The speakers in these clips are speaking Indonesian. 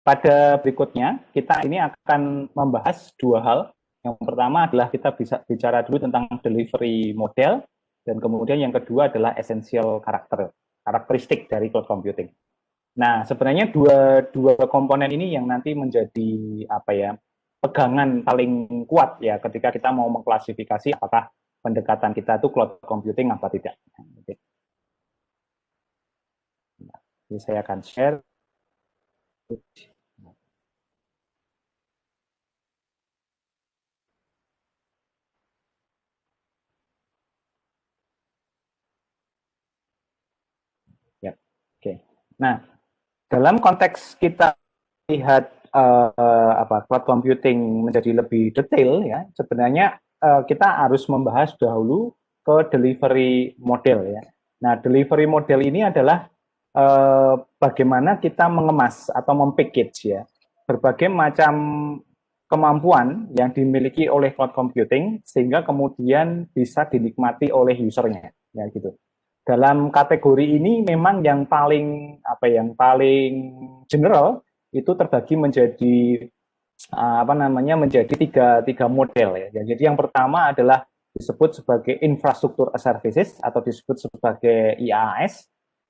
pada berikutnya, kita ini akan membahas dua hal. Yang pertama adalah kita bisa bicara dulu tentang delivery model, dan kemudian yang kedua adalah essential karakteristik dari cloud computing. Nah, sebenarnya dua komponen ini yang nanti menjadi pegangan paling kuat ya ketika kita mau mengklasifikasi apakah pendekatan kita itu cloud computing apa tidak. Jadi saya akan share. Ya, oke. Nah, dalam konteks kita lihat cloud computing menjadi lebih detail ya, sebenarnya kita harus membahas dahulu ke delivery model ya. Nah, delivery model ini adalah bagaimana kita mengemas atau mempackage ya berbagai macam kemampuan yang dimiliki oleh cloud computing sehingga kemudian bisa dinikmati oleh usernya ya gitu. Dalam kategori ini memang yang paling general itu terbagi menjadi menjadi tiga model ya. Jadi yang pertama adalah disebut sebagai infrastruktur as services atau disebut sebagai IaaS.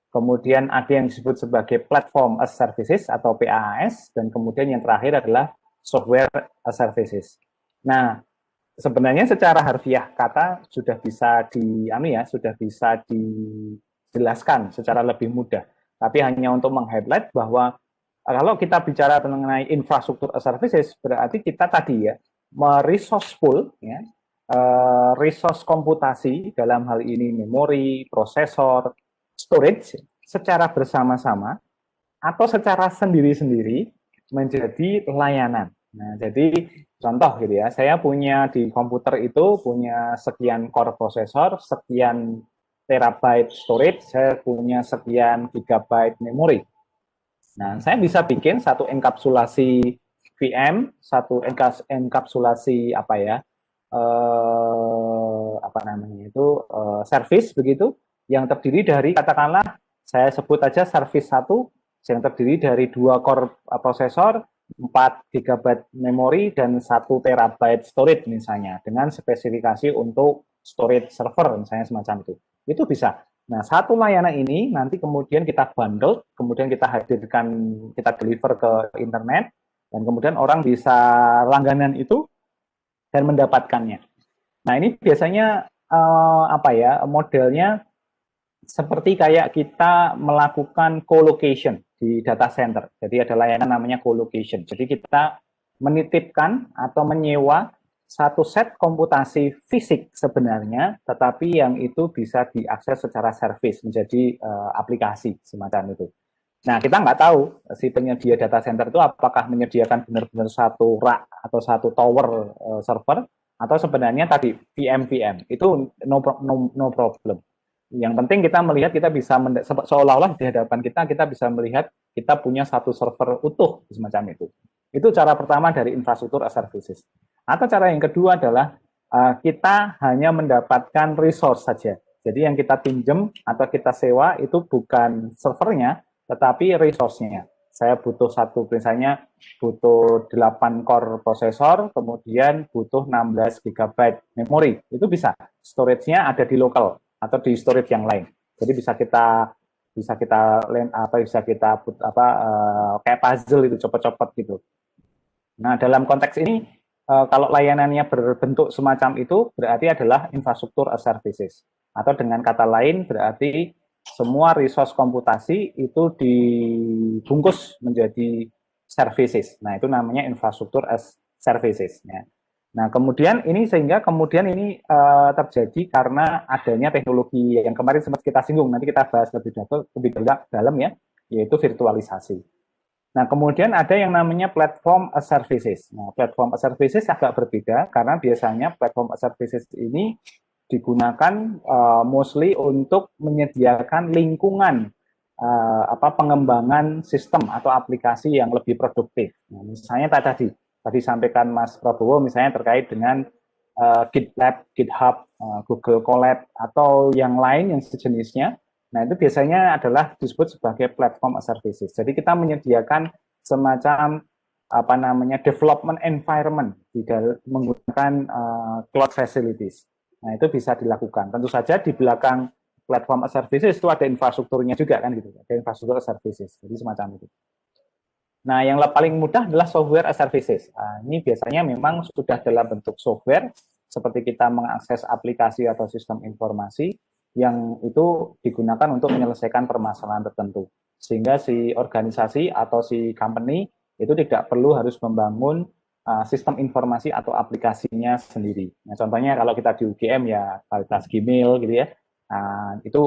Kemudian ada yang disebut sebagai platform as services atau PaaS, dan kemudian yang terakhir adalah software as services. Nah, sebenarnya secara harfiah kata sudah bisa dijelaskan secara lebih mudah. Tapi hanya untuk meng-highlight bahwa kalau kita bicara mengenai infrastruktur as services, berarti kita tadi ya resource pool ya, resource komputasi dalam hal ini memori, prosesor, storage secara bersama-sama atau secara sendiri-sendiri menjadi layanan. Nah, jadi contoh gitu ya, saya punya di komputer itu punya sekian core prosesor, sekian terabyte storage, saya punya sekian gigabyte memori. Nah, saya bisa bikin satu enkapsulasi VM, satu enkapsulasi service begitu, yang terdiri dari katakanlah saya sebut aja service 1 yang terdiri dari 2 core prosesor, 4 GB memori dan 1 terabyte storage misalnya dengan spesifikasi untuk storage server misalnya semacam itu. Itu bisa. Nah, satu layanan ini nanti kemudian kita bundle, kemudian kita hadirkan, kita deliver ke internet, dan kemudian orang bisa langganan itu dan mendapatkannya. Nah, ini biasanya modelnya seperti kayak kita melakukan co-location di data center. Jadi ada layanan namanya co-location. Jadi kita menitipkan atau menyewa satu set komputasi fisik sebenarnya, tetapi yang itu bisa diakses secara service menjadi aplikasi semacam itu. Nah, kita nggak tahu si penyedia data center itu apakah menyediakan benar-benar satu rak atau satu tower server, atau sebenarnya tadi VM itu no problem. Yang penting kita melihat, kita bisa seolah-olah di hadapan kita bisa melihat kita punya satu server utuh semacam itu. Itu cara pertama dari infrastruktur as services. Atau cara yang kedua adalah kita hanya mendapatkan resource saja. Jadi yang kita pinjam atau kita sewa itu bukan servernya, tetapi resource-nya. Saya butuh misalnya butuh 8 core prosesor, kemudian butuh 16 GB memori. Itu bisa. Storage-nya ada di lokal atau di storage yang lain. Jadi bisa kita kayak puzzle itu, copot-copot gitu. Nah, dalam konteks ini kalau layanannya berbentuk semacam itu berarti adalah infrastruktur as services. Atau dengan kata lain berarti semua resource komputasi itu dibungkus menjadi services. Nah, itu namanya infrastruktur as services. Ya. Nah, kemudian ini terjadi karena adanya teknologi yang kemarin sempat kita singgung, nanti kita bahas lebih dalam ya, yaitu virtualisasi. Nah, kemudian ada yang namanya platform as services. Nah, platform as services agak berbeda karena biasanya platform as services ini digunakan mostly untuk menyediakan lingkungan pengembangan sistem atau aplikasi yang lebih produktif. Nah, misalnya tadi sampaikan Mas Prabowo misalnya terkait dengan GitLab, GitHub, Google Colab atau yang lain yang sejenisnya. Nah, itu biasanya adalah disebut sebagai platform as services. Jadi kita menyediakan semacam apa namanya development environment di dalam menggunakan cloud facilities. Nah, itu bisa dilakukan. Tentu saja di belakang platform as services itu ada infrastrukturnya juga kan gitu. Ada infrastruktur as services. Jadi semacam itu. Nah, yang paling mudah adalah software as services. Nah, ini biasanya memang sudah dalam bentuk software seperti kita mengakses aplikasi atau sistem informasi yang itu digunakan untuk menyelesaikan permasalahan tertentu. Sehingga si organisasi atau si company itu tidak perlu harus membangun sistem informasi atau aplikasinya sendiri. Nah, contohnya kalau kita di UGM ya kualitas Gmail gitu ya, itu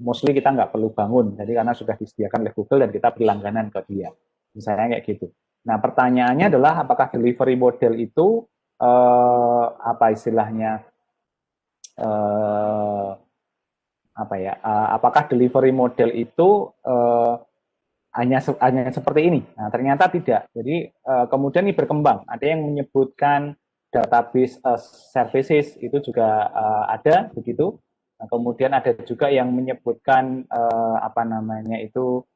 mostly kita nggak perlu bangun, jadi karena sudah disediakan oleh Google dan kita berlangganan ke dia. Misalnya kayak gitu. Nah, pertanyaannya adalah apakah delivery model itu apa istilahnya apakah delivery model itu hanya seperti ini? Nah, ternyata tidak. Jadi kemudian ini berkembang. Ada yang menyebutkan database services itu juga ada begitu. Nah, kemudian ada juga yang menyebutkan apa namanya itu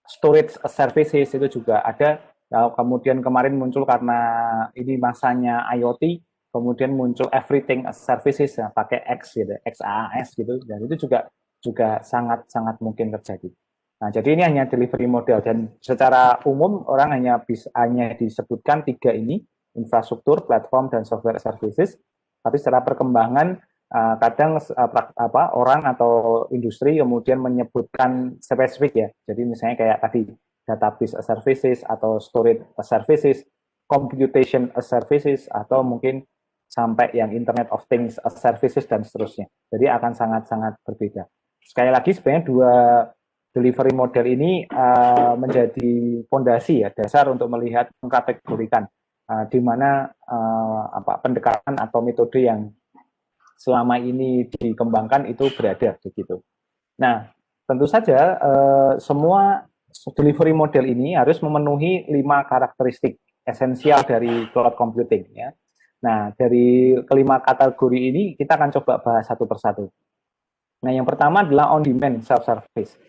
storage services itu juga ada. Nah, kemudian kemarin muncul karena ini masanya IoT, kemudian muncul everything as services ya, pakai X gitu, XaaS gitu, dan itu juga sangat mungkin terjadi. Nah, jadi ini hanya delivery model dan secara umum orang hanya disebutkan 3 ini, infrastruktur, platform, dan software services. Tapi secara perkembangan kadang orang atau industri kemudian menyebutkan spesifik ya. Jadi misalnya kayak tadi database as services atau storage as services, computation as services, atau mungkin sampai yang Internet of Things as services dan seterusnya. Jadi akan sangat-sangat berbeda. Sekali lagi sebenarnya 2 delivery model ini menjadi fondasi ya, dasar untuk melihat mengkategorikan di mana pendekatan atau metode yang selama ini dikembangkan itu berada begitu. Nah, tentu saja semua delivery model ini harus memenuhi 5 karakteristik esensial dari cloud computing ya. Nah, dari kelima kategori ini kita akan coba bahas satu persatu. Nah, yang pertama adalah on-demand self-service.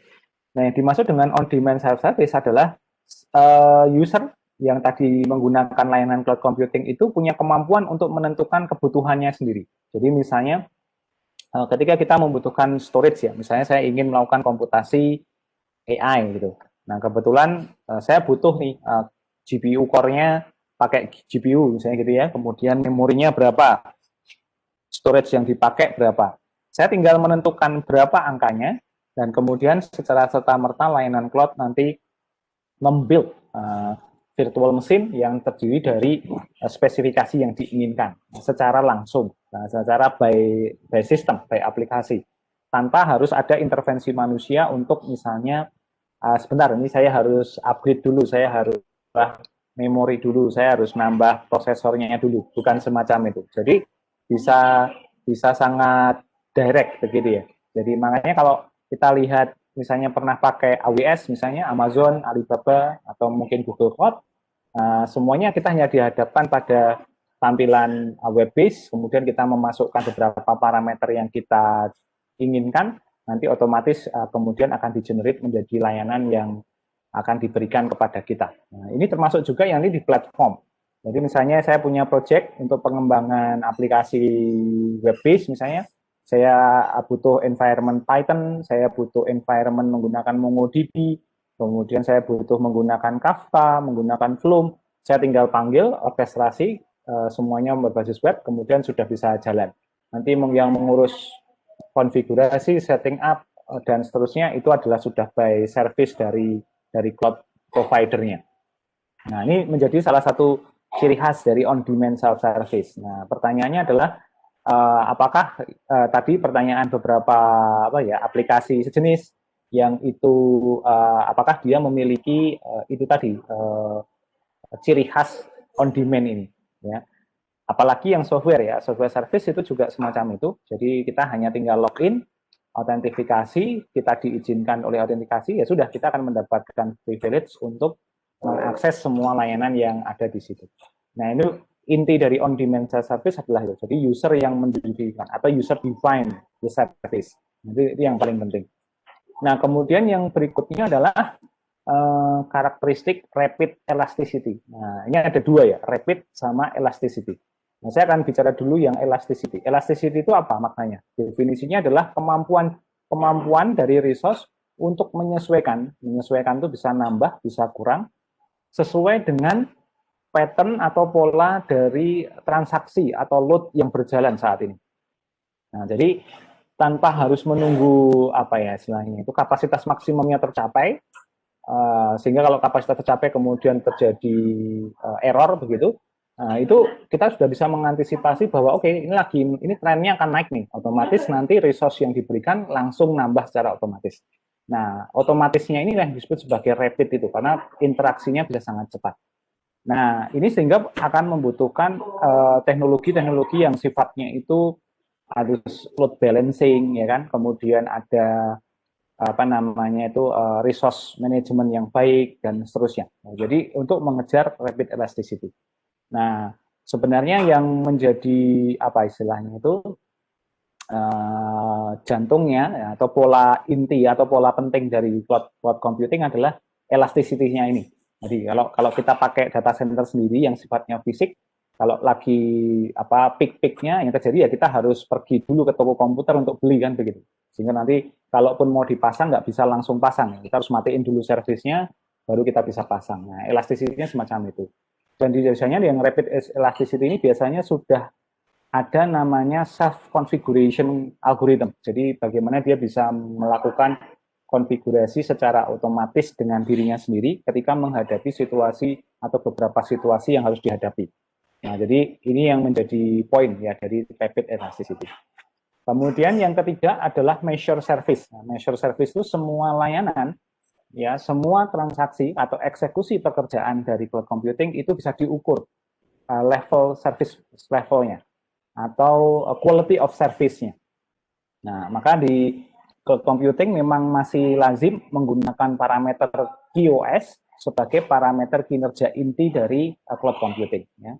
Nah, yang dimaksud dengan on-demand self-service adalah user yang tadi menggunakan layanan cloud computing itu punya kemampuan untuk menentukan kebutuhannya sendiri. Jadi misalnya ketika kita membutuhkan storage ya, misalnya saya ingin melakukan komputasi AI gitu. Nah, kebetulan saya butuh nih GPU core-nya pakai GPU misalnya gitu ya, kemudian memorinya berapa, storage yang dipakai berapa. Saya tinggal menentukan berapa angkanya, dan kemudian secara serta-merta layanan cloud nanti membuild virtual mesin yang terdiri dari spesifikasi yang diinginkan secara langsung, secara by system, by aplikasi, tanpa harus ada intervensi manusia untuk misalnya sebentar ini saya harus upgrade dulu, saya harus nambah memori dulu, saya harus nambah prosesornya dulu, bukan semacam itu. Jadi bisa sangat direct begitu ya. Jadi makanya kalau kita lihat misalnya pernah pakai AWS, misalnya Amazon, Alibaba, atau mungkin Google Cloud, semuanya kita hanya dihadapkan pada tampilan web base, kemudian kita memasukkan beberapa parameter yang kita inginkan, nanti otomatis kemudian akan di-generate menjadi layanan yang akan diberikan kepada kita. Nah, ini termasuk juga yang ini di platform. Jadi misalnya saya punya project untuk pengembangan aplikasi web base misalnya, saya butuh environment Python, saya butuh environment menggunakan MongoDB, kemudian saya butuh menggunakan Kafka, menggunakan Flume, saya tinggal panggil, orkestrasi, semuanya berbasis web, kemudian sudah bisa jalan. Nanti yang mengurus konfigurasi, setting up, dan seterusnya itu adalah sudah by service dari cloud provider-nya. Nah, ini menjadi salah satu ciri khas dari on-demand self-service. Nah, pertanyaannya adalah, apakah tadi pertanyaan beberapa aplikasi sejenis yang itu apakah dia memiliki itu tadi ciri khas on demand ini ya, apalagi yang software ya, software service itu juga semacam itu. Jadi kita hanya tinggal login, autentifikasi, kita diizinkan oleh autentikasi, ya sudah kita akan mendapatkan privilege untuk mengakses semua layanan yang ada di situ. Nah, ini inti dari on-demand service adalah itu. Jadi user yang mendirikan atau user define the service. Jadi itu yang paling penting. Nah, kemudian yang berikutnya adalah karakteristik rapid elasticity. Nah, ini ada dua ya, rapid sama elasticity. Nah, saya akan bicara dulu yang elasticity. Elasticity itu apa maknanya? Definisinya adalah kemampuan dari resource untuk menyesuaikan. Menyesuaikan itu bisa nambah, bisa kurang, sesuai dengan pattern atau pola dari transaksi atau load yang berjalan saat ini. Nah, jadi tanpa harus menunggu apa ya istilahnya itu kapasitas maksimumnya tercapai, sehingga kalau kapasitas tercapai kemudian terjadi error begitu, itu kita sudah bisa mengantisipasi bahwa oke, ini trennya akan naik nih, otomatis nanti resource yang diberikan langsung nambah secara otomatis. Nah, otomatisnya ini yang disebut sebagai rapid itu karena interaksinya bisa sangat cepat. Nah, ini sehingga akan membutuhkan teknologi-teknologi yang sifatnya itu harus load balancing, ya kan, kemudian ada apa namanya itu resource management yang baik dan seterusnya. Nah, jadi untuk mengejar rapid elasticity. Nah, sebenarnya yang menjadi apa istilahnya itu jantungnya ya, atau pola inti atau pola penting dari cloud computing adalah elasticity-nya ini. Jadi kalau kita pakai data center sendiri yang sifatnya fisik, kalau lagi apa peak-peaknya yang terjadi ya kita harus pergi dulu ke toko komputer untuk beli kan begitu. Sehingga nanti kalaupun mau dipasang nggak bisa langsung pasang, kita harus matiin dulu servisnya baru kita bisa pasang. Nah, elasticity-nya semacam itu. Dan biasanya yang rapid elasticity ini biasanya sudah ada namanya self configuration algorithm. Jadi bagaimana dia bisa melakukan konfigurasi secara otomatis dengan dirinya sendiri ketika menghadapi situasi atau beberapa situasi yang harus dihadapi. Nah, jadi ini yang menjadi poin ya dari rapid elasticity. Kemudian yang ketiga adalah measure service. Nah, measure service itu semua layanan, ya semua transaksi atau eksekusi pekerjaan dari cloud computing itu bisa diukur level service levelnya atau quality of service-nya. Nah, maka di cloud computing memang masih lazim menggunakan parameter QoS sebagai parameter kinerja inti dari cloud computing. Ya.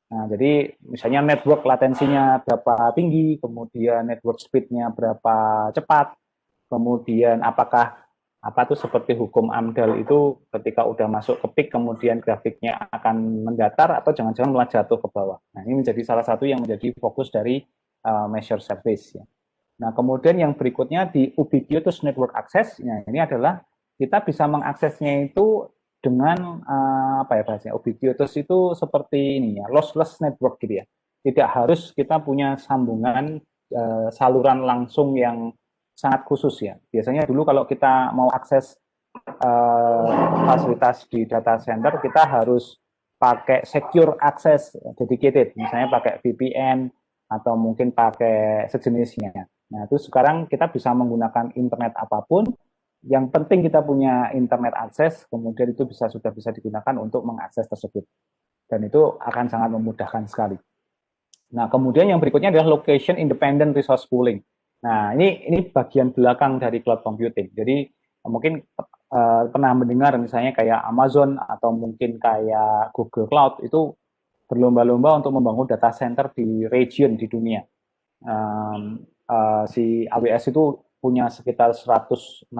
Nah, jadi misalnya network latensinya berapa tinggi, kemudian network speed-nya berapa cepat, kemudian apakah apa tuh seperti hukum AMDAL itu ketika udah masuk ke peak kemudian grafiknya akan mendatar atau jangan-jangan malah jatuh ke bawah. Nah, ini menjadi salah satu yang menjadi fokus dari measure service ya. Nah, kemudian yang berikutnya di ubiquitous network access, nah ini adalah kita bisa mengaksesnya itu dengan apa ya bahasanya, ubiquitous itu seperti ini ya, lossless network gitu ya. Tidak harus kita punya sambungan saluran langsung yang sangat khusus ya. Biasanya dulu kalau kita mau akses fasilitas di data center, kita harus pakai secure access dedicated, misalnya pakai VPN atau mungkin pakai sejenisnya. Nah, itu sekarang kita bisa menggunakan internet apapun, yang penting kita punya internet akses, kemudian itu sudah bisa digunakan untuk mengakses tersebut. Dan itu akan sangat memudahkan sekali. Nah, kemudian yang berikutnya adalah location independent resource pooling. Nah, ini bagian belakang dari cloud computing. Jadi mungkin pernah mendengar misalnya kayak Amazon atau mungkin kayak Google Cloud itu berlomba-lomba untuk membangun data center di region di dunia. Si AWS itu punya sekitar 165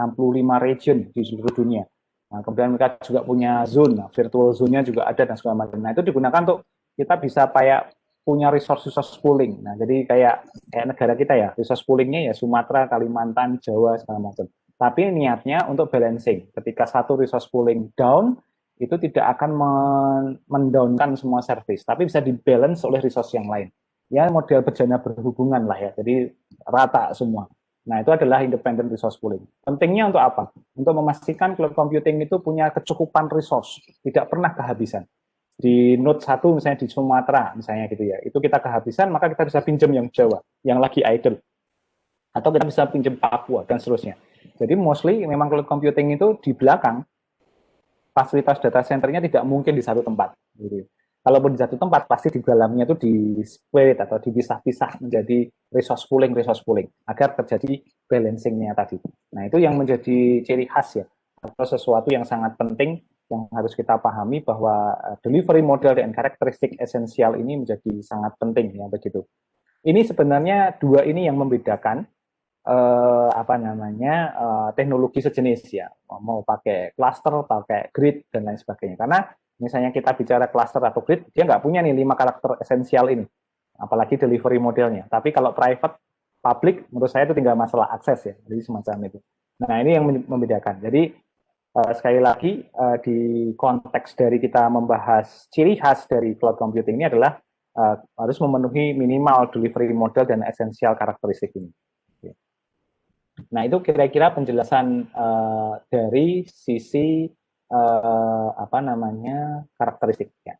region di seluruh dunia. Nah, kemudian mereka juga punya zone, virtual zone-nya juga ada dan segala macam. Nah, itu digunakan untuk kita bisa kayak punya resource pooling. Nah, jadi kayak negara kita ya, resource poolingnya ya Sumatera, Kalimantan, Jawa, segala macam. Tapi niatnya untuk balancing. Ketika satu resource pooling down, itu tidak akan mendownkan semua service, tapi bisa dibalance oleh resource yang lain. Ya, model bejana berhubungan lah ya, jadi rata semua. Nah, itu adalah independent resource pooling. Pentingnya untuk apa? Untuk memastikan cloud computing itu punya kecukupan resource, tidak pernah kehabisan. Di node 1 misalnya di Sumatera misalnya gitu ya, itu kita kehabisan maka kita bisa pinjam yang Jawa yang lagi idle, atau kita bisa pinjam Papua dan seterusnya. Jadi mostly memang cloud computing itu di belakang fasilitas data centernya tidak mungkin di satu tempat gitu. Kalaupun di satu tempat pasti di dalamnya itu di split atau dipisah-pisah menjadi resource pooling agar terjadi balancingnya tadi. Nah, itu yang menjadi ciri khas ya, atau sesuatu yang sangat penting yang harus kita pahami bahwa delivery model dan karakteristik esensial ini menjadi sangat penting ya begitu. Ini sebenarnya dua ini yang membedakan apa namanya teknologi sejenis ya, mau pakai cluster, pakai grid dan lain sebagainya. Karena misalnya kita bicara cluster atau grid, dia nggak punya nih 5 karakter esensial ini, apalagi delivery modelnya. Tapi kalau private, public, menurut saya itu tinggal masalah akses ya, jadi semacam itu. Nah ini yang membedakan. Jadi sekali lagi di konteks dari kita membahas ciri khas dari cloud computing ini adalah harus memenuhi minimal delivery model dan esensial karakteristik ini. Nah, itu kira-kira penjelasan dari sisi apa namanya karakteristiknya.